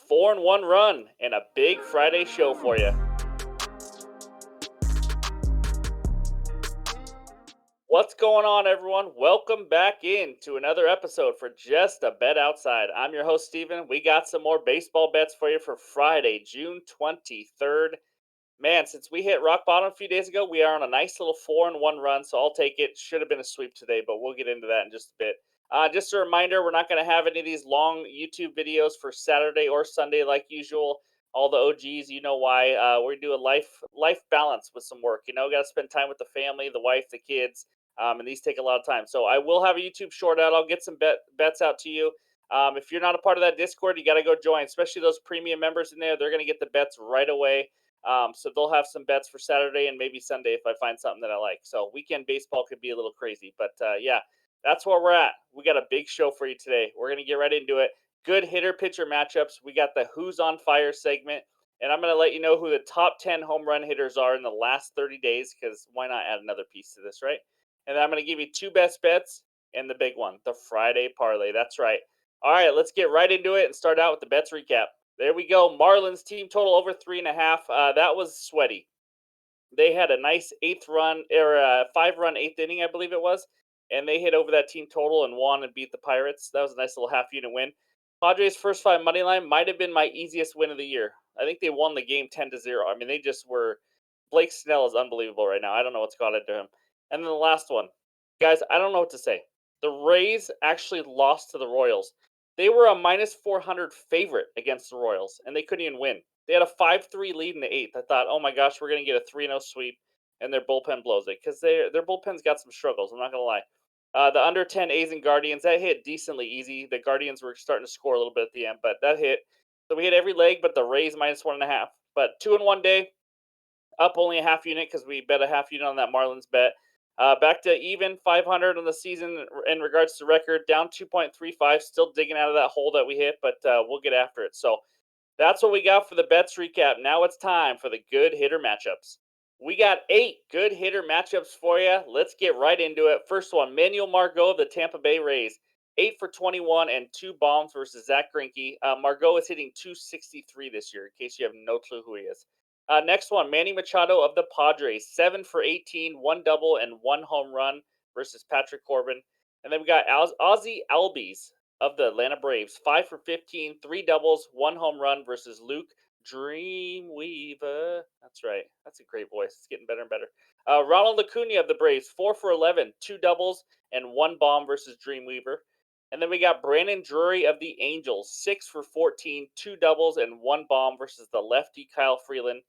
4-1 run and a big Friday show for you. What's going on, everyone? Welcome back in to another episode for Just a Bet Outside. I'm your host, Steven. We got some more baseball bets for you for Friday, June 23rd. Man, since we hit rock bottom a few days ago, we are on a nice little 4-1 run, so I'll take it. Should have been a sweep today, but we'll get into that in just a bit. Just a reminder, we're not going to have any of these long YouTube videos for Saturday or Sunday like usual. All the OGs, you know why. We do a life balance with some work. Got to spend time with the family, the wife, the kids, and these take a lot of time. So I will have a YouTube short out. I'll get some bets out to you. If you're not a part of that Discord, you got to go join, especially those premium members in there. They're going to get the bets right away. So they'll have some bets for Saturday and maybe Sunday if I find something that I like. So weekend baseball could be a little crazy, but yeah, that's where we're at. We got a big show for you today. We're gonna get right into it. Good hitter pitcher matchups. We got the Who's on Fire segment, and I'm gonna let you know who the top 10 home run hitters are in the last 30 days. Because why not add another piece to this, right? And then I'm gonna give you two best bets and the big one, the Friday parlay. That's right. All right, let's get right into it and start out with the bets recap. There we go. Marlins team total over 3.5. That was sweaty. They had a nice eighth run or 5-run eighth inning, I believe it was, and they hit over that team total and won and beat the Pirates. That was a nice little half unit win. Padres' first five money line might have been my easiest win of the year. I think they won the game 10-0. I mean, they just were. Blake Snell is unbelievable right now. I don't know what's got into him. And then the last one, guys, I don't know what to say. The Rays actually lost to the Royals. They were a minus 400 favorite against the Royals, and they couldn't even win. They had a 5-3 lead in the eighth. I thought, oh my gosh, we're going to get a 3-0 sweep, and their bullpen blows it because their bullpen's got some struggles. I'm not going to lie. The under 10 A's and Guardians, that hit decently easy. The Guardians were starting to score a little bit at the end, but that hit. So we hit every leg but the Rays minus 1.5. But 2-in-1 day, up only a half unit because we bet a half unit on that Marlins bet. Back to even 500 on the season in regards to record, down 2.35, still digging out of that hole that we hit, but we'll get after it. So that's what we got for the bets recap. Now it's time for the good hitter matchups. We got 8 good hitter matchups for you. Let's get right into it. First one, Manuel Margot of the Tampa Bay Rays. 8 for 21 and 2 bombs versus Zach Greinke. Margot is hitting 263 this year, in case you have no clue who he is. Next one, Manny Machado of the Padres. 7 for 18, 1 double, and 1 home run versus Patrick Corbin. And then we got Ozzie Albies of the Atlanta Braves. 5 for 15, 3 doubles, 1 home run versus Luke Dreamweaver. That's right. That's a great voice. It's getting better and better. Ronald Acuna of the Braves. 4 for 11, 2 doubles, and 1 bomb versus Dreamweaver. And then we got Brandon Drury of the Angels. 6 for 14, 2 doubles, and 1 bomb versus the lefty Kyle Freeland.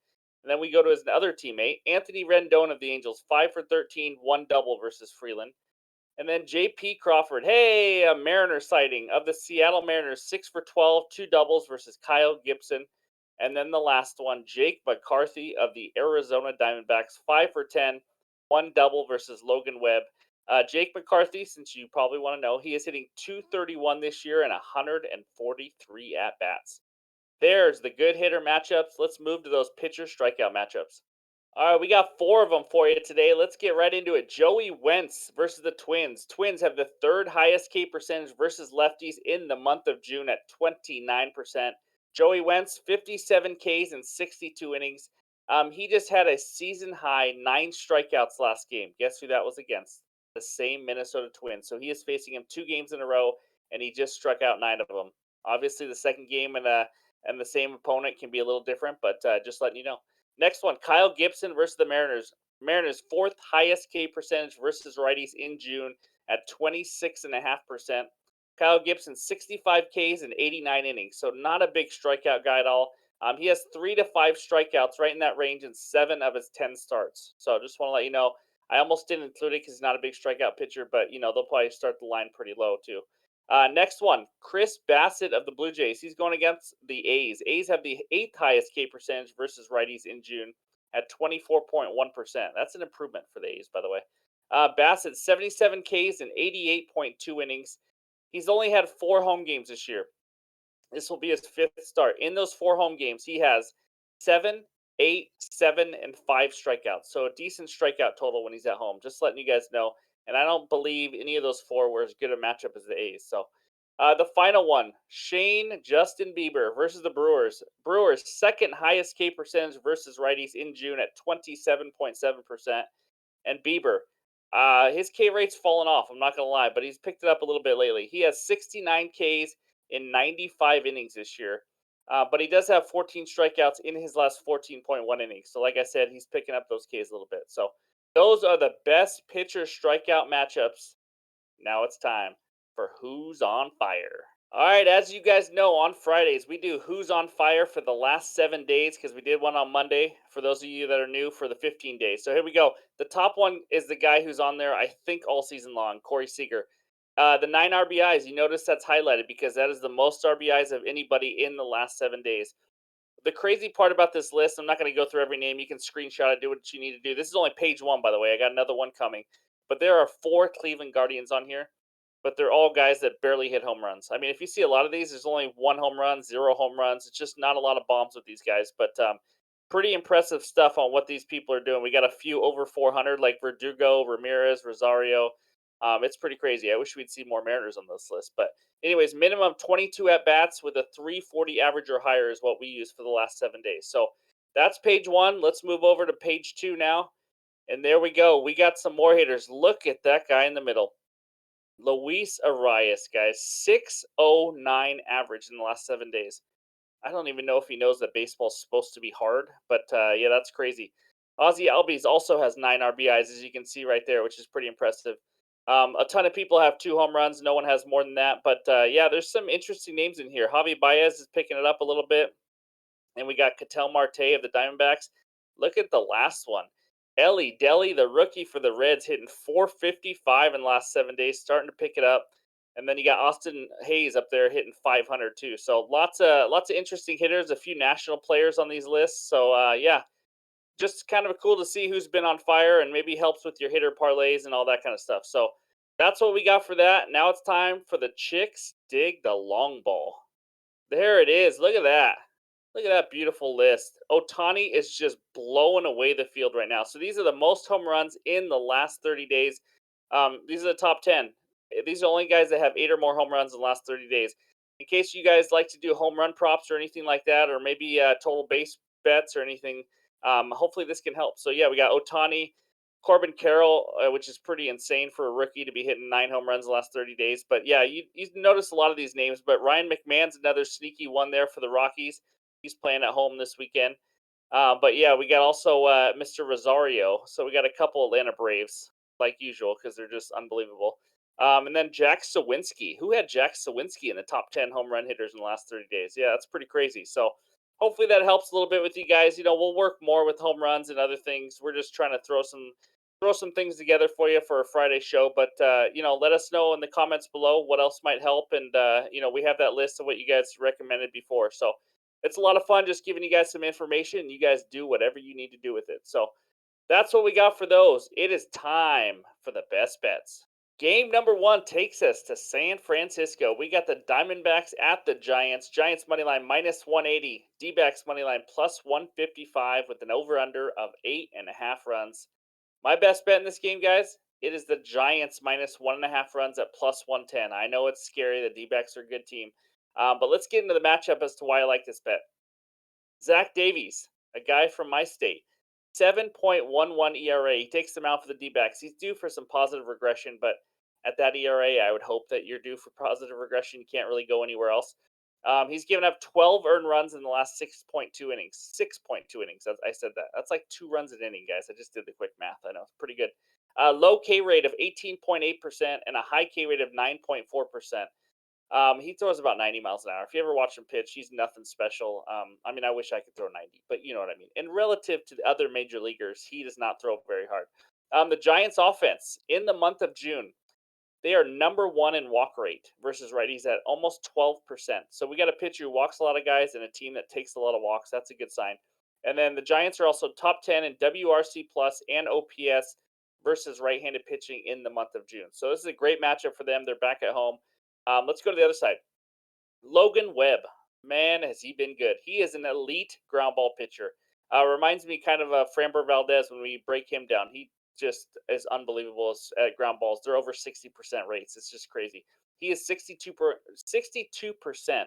And then we go to his other teammate, Anthony Rendon of the Angels. 5 for 13, 1 double versus Freeland. And then J.P. Crawford, hey, a Mariner sighting of the Seattle Mariners, 6 for 12, 2 doubles versus Kyle Gibson. And then the last one, Jake McCarthy of the Arizona Diamondbacks, 5 for 10, 1 double versus Logan Webb. Jake McCarthy, since you probably want to know, he is hitting 231 this year and 143 at-bats. There's the good hitter matchups. Let's move to those pitcher strikeout matchups. All right, we got 4 of them for you today. Let's get right into it. Joey Wentz versus the Twins. Twins have the 3rd highest K percentage versus lefties in the month of June at 29%. Joey Wentz, 57 Ks in 62 innings. He just had a season high 9 strikeouts last game. Guess who that was against? The same Minnesota Twins. So he is facing him 2 games in a row, and he just struck out 9 of them. Obviously, the second game and the same opponent can be a little different, but just letting you know. Next one, Kyle Gibson versus the Mariners. Mariners' 4th highest K percentage versus righties in June at 26.5%. Kyle Gibson, 65 Ks in 89 innings, so not a big strikeout guy at all. He has 3 to 5 strikeouts right in that range in 7 of his 10 starts. So just want to let you know, I almost didn't include it because he's not a big strikeout pitcher, but they'll probably start the line pretty low too. Next one, Chris Bassett of the Blue Jays. He's going against the A's. A's have the 8th highest K percentage versus righties in June at 24.1%. That's an improvement for the A's, by the way. Bassett, 77 Ks in 88.2 innings. He's only had 4 home games this year. This will be his 5th start. In those 4 home games, he has 7, 8, 7, and 5 strikeouts. So a decent strikeout total when he's at home. Just letting you guys know. And I don't believe any of those 4 were as good a matchup as the A's. So The final one, Justin Bieber versus the Brewers. Brewers' second highest K percentage versus righties in June at 27.7%. And Bieber, his K rate's fallen off, I'm not going to lie, but he's picked it up a little bit lately. He has 69 Ks in 95 innings this year. But he does have 14 strikeouts in his last 14.1 innings. So, like I said, he's picking up those Ks a little bit. So, those are the best pitcher strikeout matchups. Now it's time for Who's on Fire. All right, as you guys know, on Fridays, we do Who's on Fire for the last 7 days because we did one on Monday for those of you that are new for the 15 days. So here we go. The top one is the guy who's on there, I think, all season long, Corey Seager. The 9 RBIs, you notice that's highlighted because that is the most RBIs of anybody in the last 7 days. The crazy part about this list, I'm not going to go through every name. You can screenshot it, do what you need to do. This is only page one, by the way. I got another one coming. But there are 4 Cleveland Guardians on here, but they're all guys that barely hit home runs. I mean, if you see a lot of these, there's only 1 home run, 0 home runs. It's just not a lot of bombs with these guys. But pretty impressive stuff on what these people are doing. We got a few over 400, like Verdugo, Ramirez, Rosario. It's pretty crazy. I wish we'd see more Mariners on this list. But anyways, minimum 22 at bats with a 340 average or higher is what we use for the last 7 days. So that's page one. Let's move over to page 2 now. And there we go. We got some more hitters. Look at that guy in the middle. Luis Arias, guys. 609 average in the last 7 days. I don't even know if he knows that baseball's supposed to be hard, but yeah, that's crazy. Ozzy Albies also has 9 RBIs, as you can see right there, which is pretty impressive. A ton of people have 2 home runs. No one has more than that, but yeah, there's some interesting names in here. Javi Baez is picking it up a little bit, and we got Ketel Marte of the Diamondbacks. Look at the last one. Ellie Deli, the rookie for the Reds, hitting 455 in the last 7 days, starting to pick it up. And then you got Austin Hayes up there hitting 500 too. So lots of interesting hitters, a few national players on these lists. So yeah, just kind of cool to see who's been on fire and maybe helps with your hitter parlays and all that kind of stuff. So that's what we got for that. Now it's time for the Chicks Dig the Long Ball. There it is. Look at that. Look at that beautiful list. Otani is just blowing away the field right now. So these are the most home runs in the last 30 days. These are the top 10. These are only guys that have 8 or more home runs in the last 30 days. In case you guys like to do home run props or anything like that, or maybe total base bets or anything, hopefully this can help. So yeah, we got Otani, Corbin Carroll, which is pretty insane for a rookie to be hitting 9 home runs the last 30 days. But yeah, you notice a lot of these names. But Ryan McMahon's another sneaky one there for the Rockies. He's playing at home this weekend. But yeah, we got also Mr. Rosario. So we got a couple Atlanta Braves, like usual, because they're just unbelievable. And then Jack Sawinski. Who had Jack Sawinski in the top 10 home run hitters in the last 30 days? Yeah, that's pretty crazy. So hopefully that helps a little bit with you guys. You know, we'll work more with home runs and other things. We're just trying to throw some things together for you for a Friday show. But you know, let us know in the comments below what else might help. And you know, we have that list of what you guys recommended before. So it's a lot of fun just giving you guys some information. You guys do whatever you need to do with it. So that's what we got for those. It is time for the best bets. Game number 1 takes us to San Francisco. We got the Diamondbacks at the Giants. Giants money line minus 180. D-backs money line plus 155 with an over-under of 8.5 runs. My best bet in this game, guys, it is the Giants minus 1.5 runs at plus 110. I know it's scary. The D-backs are a good team. But let's get into the matchup as to why I like this bet. Zach Davies, a guy from my state, 7.11 ERA. He takes them out for the D-backs. He's due for some positive regression, but at that ERA, I would hope that you're due for positive regression. You can't really go anywhere else. He's given up 12 earned runs in the last 6.2 innings. 6.2 innings. I said that. That's like 2 runs an inning, guys. I just did the quick math. I know. It's pretty good. Low K rate of 18.8% and a high K rate of 9.4%. He throws about 90 miles an hour. If you ever watch him pitch, he's nothing special. I mean, I wish I could throw 90, but you know what I mean. And relative to the other major leaguers, he does not throw very hard. The Giants offense in the month of June, they are number 1 in walk rate versus righties at almost 12%. So we got a pitcher who walks a lot of guys and a team that takes a lot of walks. That's a good sign. And then the Giants are also top 10 in WRC plus and OPS versus right-handed pitching in the month of June. So this is a great matchup for them. They're back at home. Let's go to the other side. Logan Webb. Man, has he been good. He is an elite ground ball pitcher. Reminds me kind of Framber Valdez when we break him down. He just is unbelievable at ground balls. They're over 60% rates. It's just crazy. He is 62%,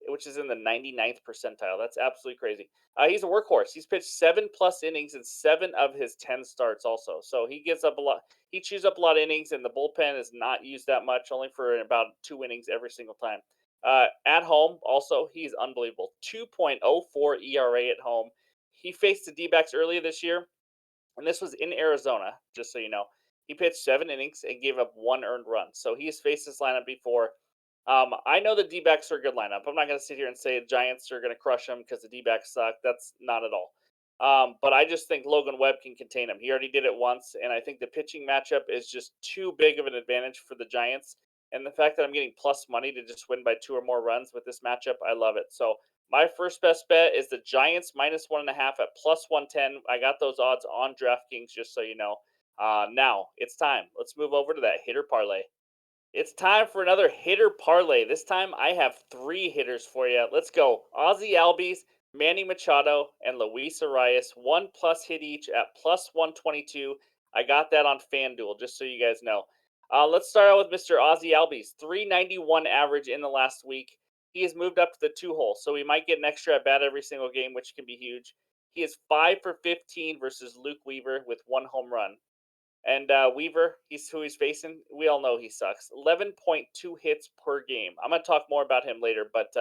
which is in the 99th percentile. That's absolutely crazy. He's a workhorse. He's pitched 7+ innings in 7 of his 10 starts, also. So he gives up a lot. He chews up a lot of innings, and the bullpen is not used that much, only for about 2 innings every single time. At home, also, he's unbelievable. 2.04 ERA at home. He faced the D-backs earlier this year, and this was in Arizona, just so you know. He pitched 7 innings and gave up 1 earned run. So he has faced this lineup before. I know the D-backs are a good lineup. I'm not going to sit here and say the Giants are going to crush them because the D-backs suck. That's not at all. But I just think Logan Webb can contain him. He already did it once, and I think the pitching matchup is just too big of an advantage for the Giants. And the fact that I'm getting plus money to just win by 2 or more runs with this matchup, I love it. So my first best bet is the Giants -1.5 at +110. I got those odds on DraftKings, just so you know. Now it's time. Let's move over to that hitter parlay. It's time for another hitter parlay. This time I have 3 hitters for you. Let's go. Ozzy Albies, Manny Machado, and Luis Arias. 1+ hit each at +122. I got that on FanDuel, just so you guys know. Let's start out with Mr. Ozzy Albies. 391 average in the last week. He has moved up to the 2 hole, so he might get an extra at bat every single game, which can be huge. He is 5 for 15 versus Luke Weaver with 1 home run. And Weaver, he's who he's facing. We all know he sucks. 11.2 hits per game. I'm going to talk more about him later, but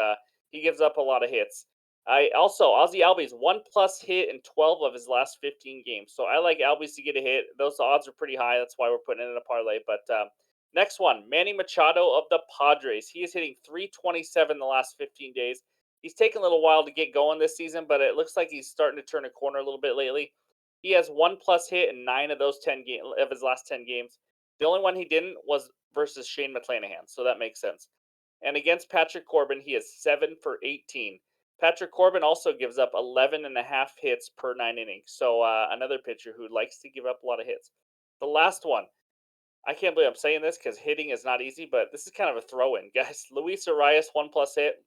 he gives up a lot of hits. I also, Ozzy Albies, 1+ hit in 12 of his last 15 games. So I like Albies to get a hit. Those odds are pretty high. That's why we're putting it in a parlay. But next one, Manny Machado of the Padres. He is hitting 327 the last 15 days. He's taken a little while to get going this season, but it looks like he's starting to turn a corner a little bit lately. He has 1+ hit in 9 of his last 10 games. The only one he didn't was versus Shane McClanahan, so that makes sense. And against Patrick Corbin, he is 7 for 18. Patrick Corbin also gives up 11.5 hits per 9 innings. So another pitcher who likes to give up a lot of hits. The last one, I can't believe I'm saying this because hitting is not easy, but this is kind of a throw-in, guys. Luis Arias, 1+ hit.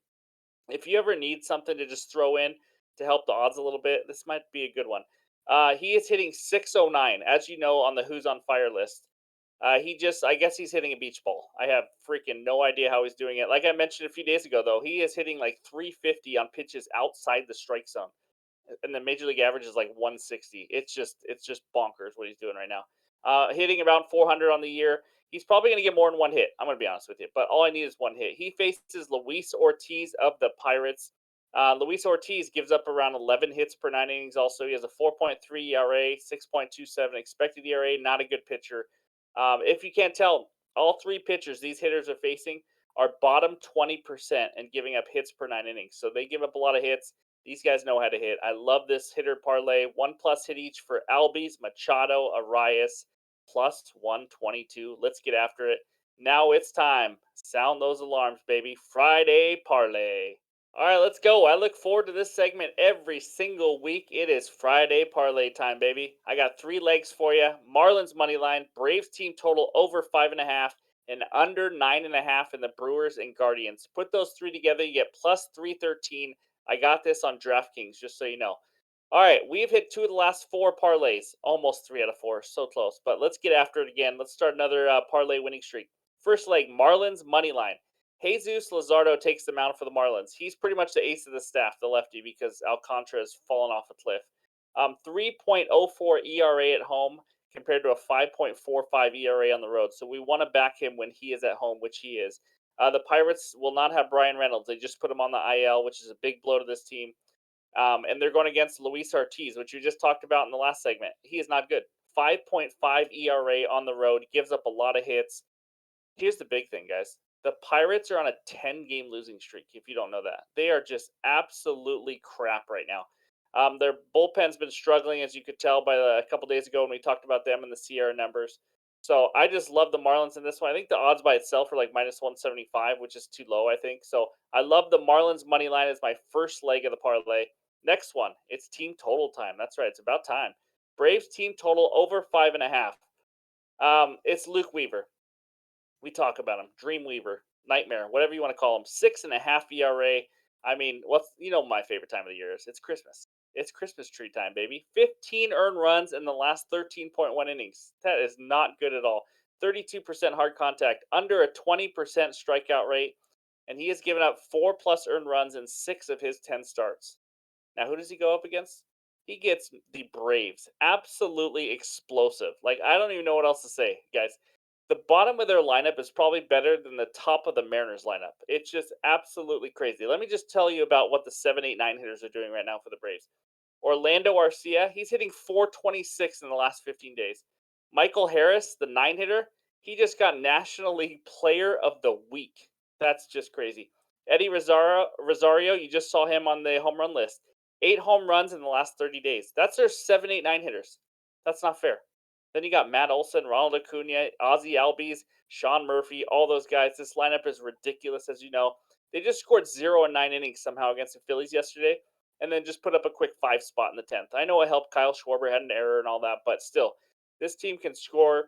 If you ever need something to just throw in to help the odds a little bit, this might be a good one. He is hitting 609, as you know, on the Who's on Fire list. I guess he's hitting a beach ball. I have freaking no idea how he's doing it. Like I mentioned a few days ago, though, he is hitting like 350 on pitches outside the strike zone, and the major league average is like 160. It's just bonkers what he's doing right now. Hitting around 400 on the year. He's probably going to get more than one hit. I'm going to be honest with you, but all I need is one hit. He faces Luis Ortiz of the Pirates. Luis Ortiz gives up around 11 hits per 9 innings. Also, he has a 4.3 ERA, 6.27 expected ERA. Not a good pitcher. If you can't tell, all 3 pitchers these hitters are facing are bottom 20% and giving up hits per 9 innings. So they give up a lot of hits. These guys know how to hit. I love this hitter parlay. 1+ hit each for Albies, Machado, Arias, +122. Let's get after it. Now it's time. Sound those alarms, baby. Friday parlay. All right, let's go. I look forward to this segment every single week. It is Friday parlay time, baby. I got 3 legs for you. Marlins money line, Braves team total over 5.5, and under 9.5 in the Brewers and Guardians. Put those 3 together, you get +313. I got this on DraftKings, just so you know. All right, we've hit 2 of the last 4 parlays, almost 3 out of 4, so close. But let's get after it again. Let's start another parlay winning streak. First leg, Marlins money line. Jesus Luzardo takes the mound for the Marlins. He's pretty much the ace of the staff, the lefty, because Alcantara has fallen off a cliff. 3.04 ERA at home compared to a 5.45 ERA on the road. So we want to back him when he is at home, which he is. The Pirates will not have Brian Reynolds. They just put him on the IL, which is a big blow to this team. And they're going against Luis Ortiz, which we just talked about in the last segment. He is not good. 5.5 ERA on the road, gives up a lot of hits. Here's the big thing, guys. The Pirates are on a 10-game losing streak, if you don't know that. They are just absolutely crap right now. Their bullpen's been struggling, as you could tell by a couple days ago when we talked about them and the Sierra numbers. So I just love the Marlins in this one. I think the odds by itself are like -175, which is too low, I think. So I love the Marlins money line as my first leg of the parlay. Next one, it's team total time. That's right, it's about time. Braves team total over 5.5. It's Luke Weaver. We talk about him. Dreamweaver, Nightmare, whatever you want to call him. 6.5 ERA. I mean, what's my favorite time of the year is? It's Christmas. It's Christmas tree time, baby. 15 earned runs in the last 13.1 innings. That is not good at all. 32% hard contact, under a 20% strikeout rate, and he has given up 4+ earned runs in 6 of his 10 starts. Now, who does he go up against? He gets the Braves. Absolutely explosive. Like, I don't even know what else to say, guys. The bottom of their lineup is probably better than the top of the Mariners lineup. It's just absolutely crazy. Let me just tell you about what the 7, 8, 9 hitters are doing right now for the Braves. Orlando Arcia, he's hitting 426 in the last 15 days. Michael Harris, the 9 hitter, he just got National League Player of the Week. That's just crazy. Eddie Rosario, you just saw him on the home run list. 8 home runs in the last 30 days. That's their 7, 8, 9 hitters. That's not fair. Then you got Matt Olson, Ronald Acuna, Ozzy Albies, Sean Murphy, all those guys. This lineup is ridiculous, as you know. They just scored 0 in 9 innings somehow against the Phillies yesterday, and then just put up a quick 5 spot in the 10th. I know it helped. Kyle Schwarber had an error and all that, but still, this team can score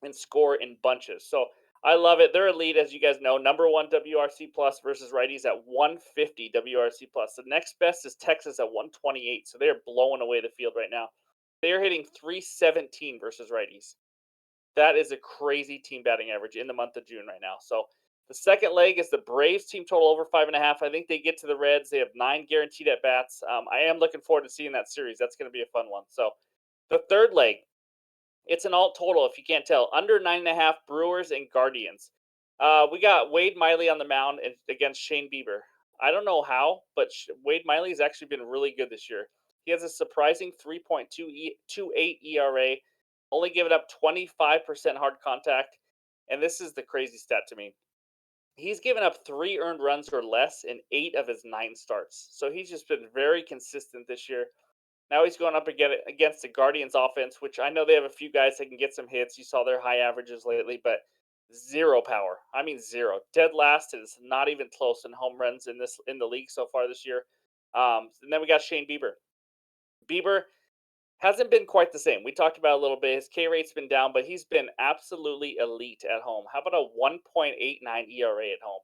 and score in bunches. So I love it. They're elite, as you guys know. Number 1 WRC plus versus righties at 150 WRC plus. The next best is Texas at 128. So they're blowing away the field right now. They're hitting 317 versus righties. That is a crazy team batting average in the month of June right now. So the second leg is the Braves team total over 5.5. I think they get to the Reds. They have 9 guaranteed at bats. I am looking forward to seeing that series. That's going to be a fun one. So the third leg, it's an alt total if you can't tell. Under 9.5, Brewers and Guardians. We got Wade Miley on the mound against Shane Bieber. I don't know how, but Wade Miley has actually been really good this year. He has a surprising 3.28 ERA, only giving up 25% hard contact. And this is the crazy stat to me. He's given up 3 earned runs or less in 8 of his 9 starts. So he's just been very consistent this year. Now he's going up against the Guardians offense, which I know they have a few guys that can get some hits. You saw their high averages lately, but zero power. I mean zero. Dead last is not even close in home runs in the league so far this year. And then we got Shane Bieber. Bieber hasn't been quite the same. We talked about it a little bit. His K rate's been down, but he's been absolutely elite at home. How about a 1.89 ERA at home?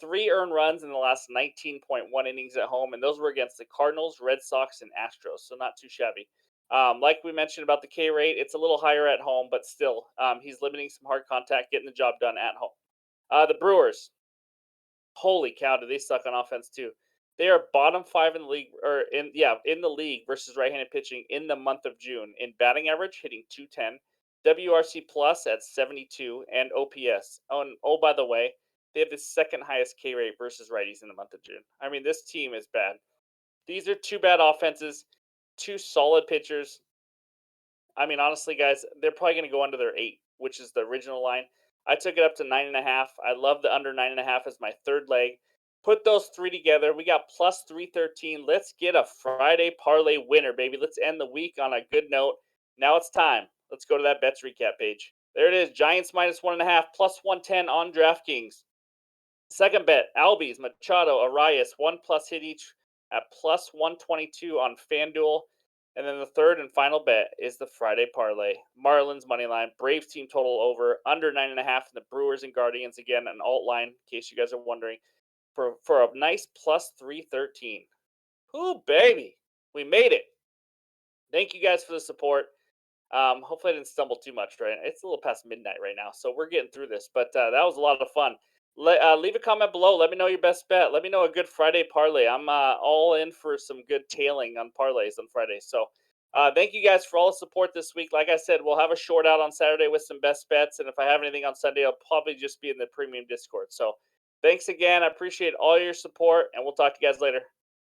3 earned runs in the last 19.1 innings at home, and those were against the Cardinals, Red Sox, and Astros, so not too shabby. Like we mentioned about the K rate, it's a little higher at home, but still, he's limiting some hard contact, getting the job done at home. The Brewers, holy cow, do they suck on offense too? They are bottom 5 in the league, in the league versus right-handed pitching in the month of June in batting average, hitting 210, WRC plus at 72, and OPS. Oh, by the way, they have the second highest K rate versus righties in the month of June. I mean, this team is bad. These are 2 bad offenses, 2 solid pitchers. I mean, honestly, guys, they're probably going to go under their 8, which is the original line. I took it up to 9.5. I love the under 9.5 as my third leg. Put those 3 together. We got plus 313. Let's get a Friday parlay winner, baby. Let's end the week on a good note. Now it's time. Let's go to that bets recap page. There it is. Giants minus 1.5, plus 110 on DraftKings. Second bet, Albies, Machado, Arias, 1+ hit each at plus 122 on FanDuel. And then the third and final bet is the Friday parlay. Marlins money line, Braves team total over, under 9.5, and the Brewers and Guardians again, an alt line, in case you guys are wondering, for a nice plus 313. Ooh, baby, we made it. Thank you guys for the support. Hopefully I didn't stumble too much, right? It's a little past midnight right now, so we're getting through this. But that was a lot of fun. Leave a comment below. Let me know your best bet. Let me know a good Friday parlay. I'm all in for some good tailing on parlays on Friday. So thank you guys for all the support this week. Like I said, we'll have a short out on Saturday with some best bets. And if I have anything on Sunday, I'll probably just be in the premium Discord. So thanks again. I appreciate all your support, and we'll talk to you guys later.